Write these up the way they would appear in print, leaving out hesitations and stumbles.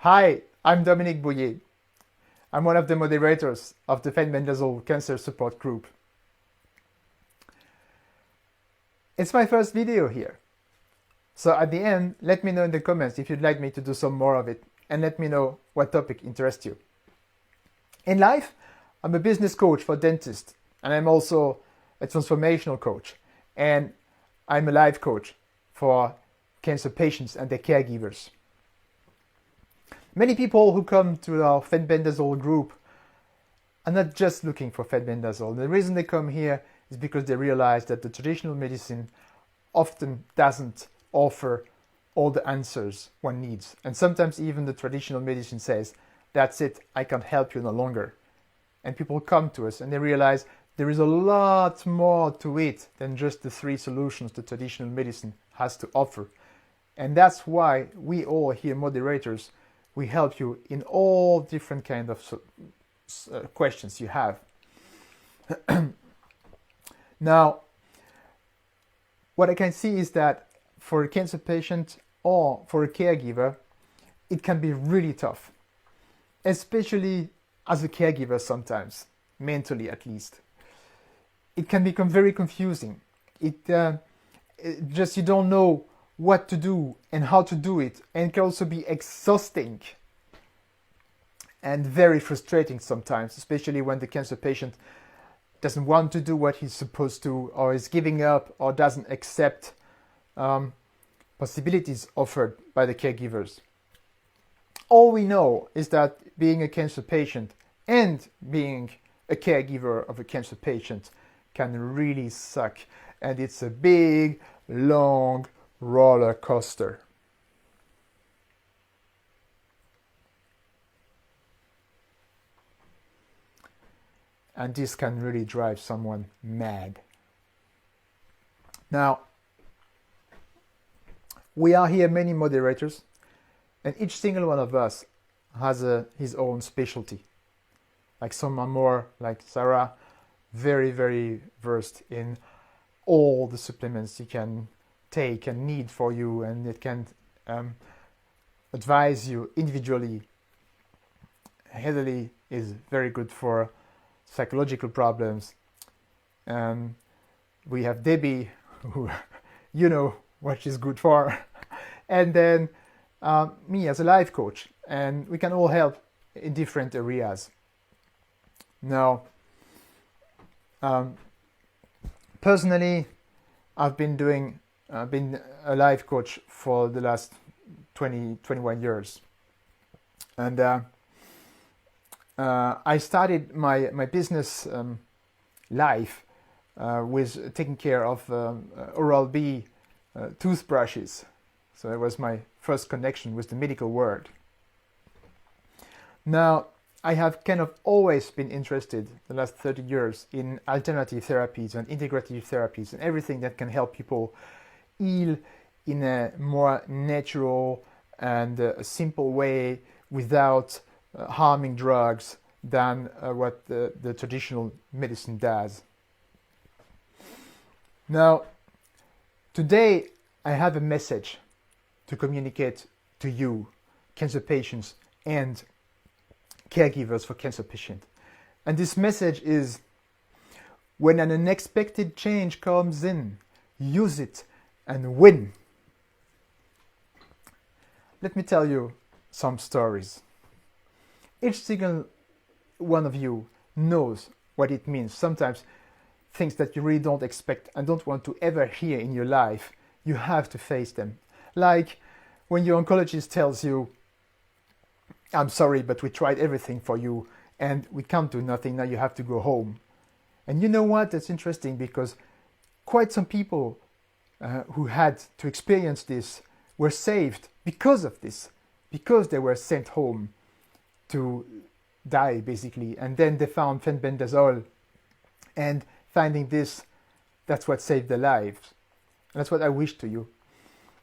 Hi, I'm Dominique Bouillet. I'm one of the moderators of the Fenbendazole Cancer Support Group. It's my first video here. So at the end, let me know in the comments if you'd like me to do some more of it, and let me know what topic interests you. In life, I'm a business coach for dentists, and I'm also a transformational coach, and I'm a life coach for cancer patients and their caregivers. Many people who come to our Fenbendazole group are not just looking for Fenbendazole. The reason they come here is because they realize that the traditional medicine often doesn't offer all the answers one needs. And sometimes even the traditional medicine says, that's it, I can't help you no longer. And people come to us and they realize there is a lot more to it than just the 3 solutions the traditional medicine has to offer. And that's why we all here, moderators, we help you in all different kind of questions you have. Now, what I can see is that for a cancer patient or for a caregiver, it can be really tough, especially as a caregiver sometimes, mentally at least. It can become very confusing. It just you don't know what to do and how to do it, and it can also be exhausting and very frustrating sometimes, especially when the cancer patient doesn't want to do what he's supposed to, or is giving up, or doesn't accept possibilities offered by the caregivers. All we know is that being a cancer patient and being a caregiver of a cancer patient can really suck, and it's a big, long roller coaster. And this can really drive someone mad. Now, we are here many moderators, and each single one of us has his own specialty. Like some are more, like Sarah, very, very versed in all the supplements you can take and need for you, and it can advise you individually. Heatherly is very good for psychological problems. We have Debbie, who you know what she's good for, and then me as a life coach, and we can all help in different areas. Now, personally, I've been a life coach for the last 21 years, and I started my business life with taking care of Oral-B toothbrushes. So that was my first connection with the medical world. Now, I have kind of always been interested the last 30 years in alternative therapies and integrative therapies and everything that can help people heal in a more natural and simple way without harming drugs than what the traditional medicine does. Now, today I have a message to communicate to you, cancer patients and caregivers for cancer patients. And this message is, when an unexpected change comes in, use it and win. Let me tell you some stories. Each single one of you knows what it means. Sometimes things that you really don't expect and don't want to ever hear in your life, you have to face them. Like when your oncologist tells you, I'm sorry, but we tried everything for you and we can't do nothing, now you have to go home. And you know what? That's interesting, because quite some people who had to experience this were saved because of this, because they were sent home to die, basically. And then they found Fenbendazole, and finding this, that's what saved their lives. And that's what I wish to you.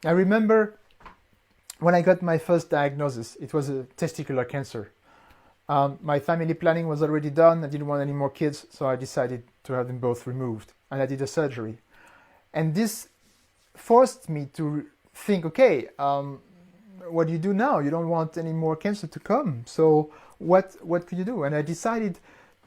I remember when I got my first diagnosis, it was a testicular cancer. My family planning was already done. I didn't want any more kids, so I decided to have them both removed, and I did a surgery. And this forced me to think, okay, what do you do now? You don't want any more cancer to come. So what could you do? And I decided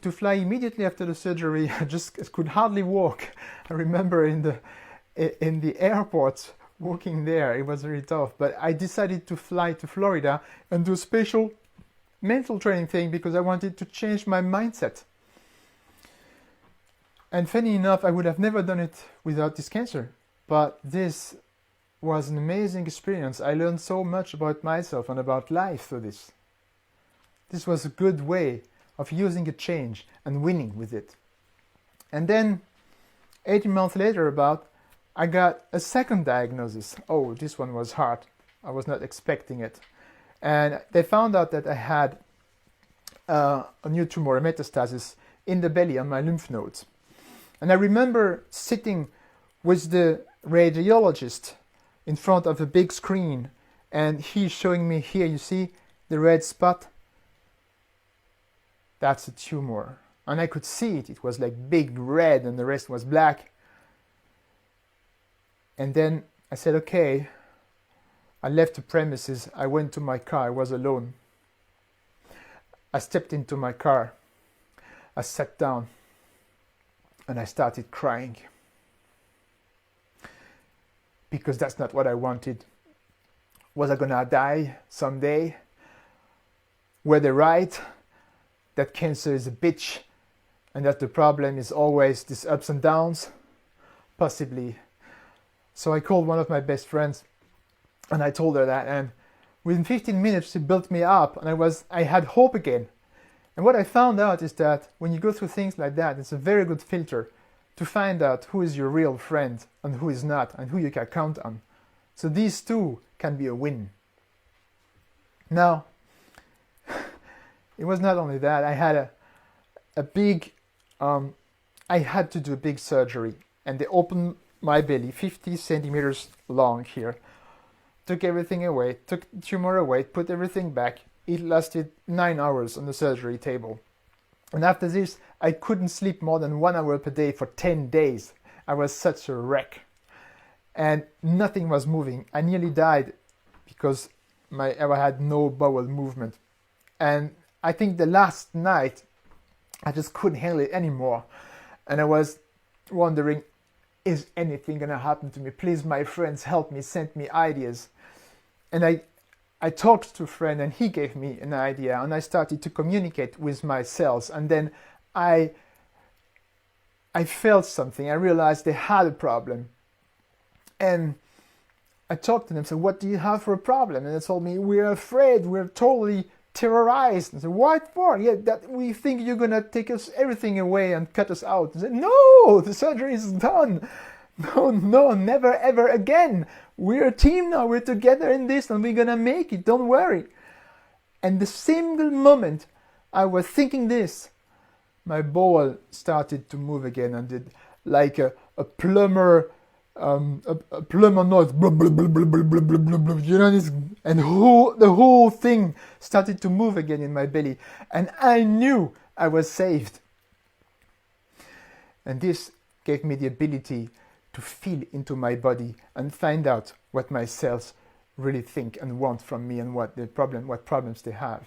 to fly immediately after the surgery. I could hardly walk. I remember in the airport walking there, it was very tough. But I decided to fly to Florida and do a special mental training thing because I wanted to change my mindset. And funny enough, I would have never done it without this cancer. But this was an amazing experience. I learned so much about myself and about life through this. This was a good way of using a change and winning with it. And then 18 months later I got a second diagnosis. Oh, this one was hard. I was not expecting it. And they found out that I had a new tumor, a metastasis in the belly on my lymph nodes. And I remember sitting with the radiologist in front of a big screen, and he's showing me here, you see the red spot? That's a tumor. And I could see it. It was like big red and the rest was black. And then I said, okay. I left the premises. I went to my car. I was alone. I stepped into my car. I sat down and I started crying. Because that's not what I wanted. Was I gonna die someday? Were they right that cancer is a bitch and that the problem is always these ups and downs? Possibly. So I called one of my best friends and I told her that, and within 15 minutes she built me up and I had hope again. And what I found out is that when you go through things like that, it's a very good filter to find out who is your real friend and who is not, and who you can count on. So these two can be a win. Now, it was not only that. I had I had to do a big surgery, and they opened my belly 50 centimeters long here, took everything away, took the tumor away, put everything back. It lasted 9 hours on the surgery table. And after this, I couldn't sleep more than 1 hour per day for 10 days. I was such a wreck. And nothing was moving. I nearly died because I had no bowel movement. And I think the last night, I just couldn't handle it anymore. And I was wondering, is anything gonna happen to me? Please, my friends, help me, send me ideas. And I talked to a friend and he gave me an idea, and I started to communicate with my cells. And then I felt something. I realized they had a problem. And I talked to them, said, what do you have for a problem? And they told me, we're afraid, we're totally terrorized. And I said, what for? Yeah, that we think you're gonna take us everything away and cut us out. And I said, no, the surgery is done. No, never ever again. We're a team now, we're together in this and we're gonna make it, don't worry. And the single moment I was thinking this, my bowel started to move again and did like a plumber noise, blah, blah, blah, blah, blah, blah, blah, blah, blah, you know this, and the whole thing started to move again in my belly, and I knew I was saved. And this gave me the ability to feel into my body and find out what my cells really think and want from me and what problems they have.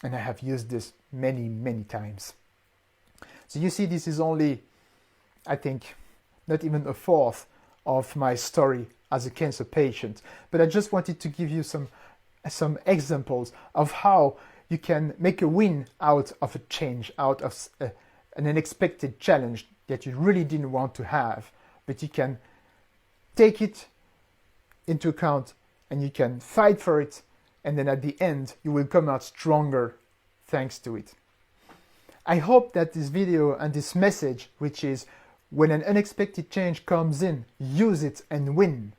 And I have used this many, many times. So you see, this is only, I think, not even a fourth of my story as a cancer patient. But I just wanted to give you some examples of how you can make a win out of a change, out of an unexpected challenge that you really didn't want to have. But you can take it into account and you can fight for it, and then at the end you will come out stronger thanks to it. I hope that this video and this message, which is when an unexpected change comes in, use it and win,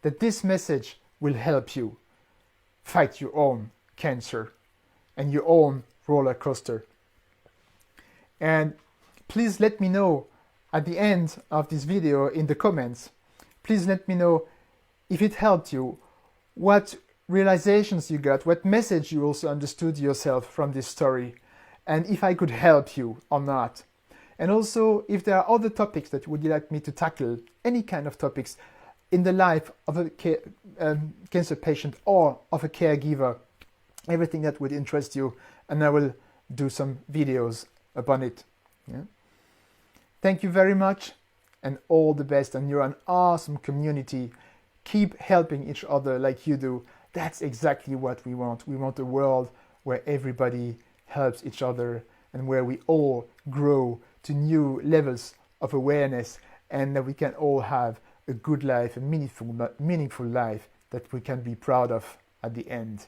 that this message will help you fight your own cancer and your own roller coaster. And please let me know at the end of this video in the comments. Please let me know if it helped you, what realizations you got, what message you also understood yourself from this story, and if I could help you or not. And also, if there are other topics that you would like me to tackle, any kind of topics, in the life of a cancer patient or of a caregiver, everything that would interest you, and I will do some videos upon it. Yeah? Thank you very much, and all the best, and you're an awesome community. Keep helping each other like you do. That's exactly what we want. We want a world where everybody helps each other and where we all grow to new levels of awareness, and that we can all have a good life, a meaningful life that we can be proud of at the end.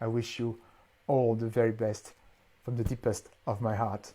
I wish you all the very best from the deepest of my heart.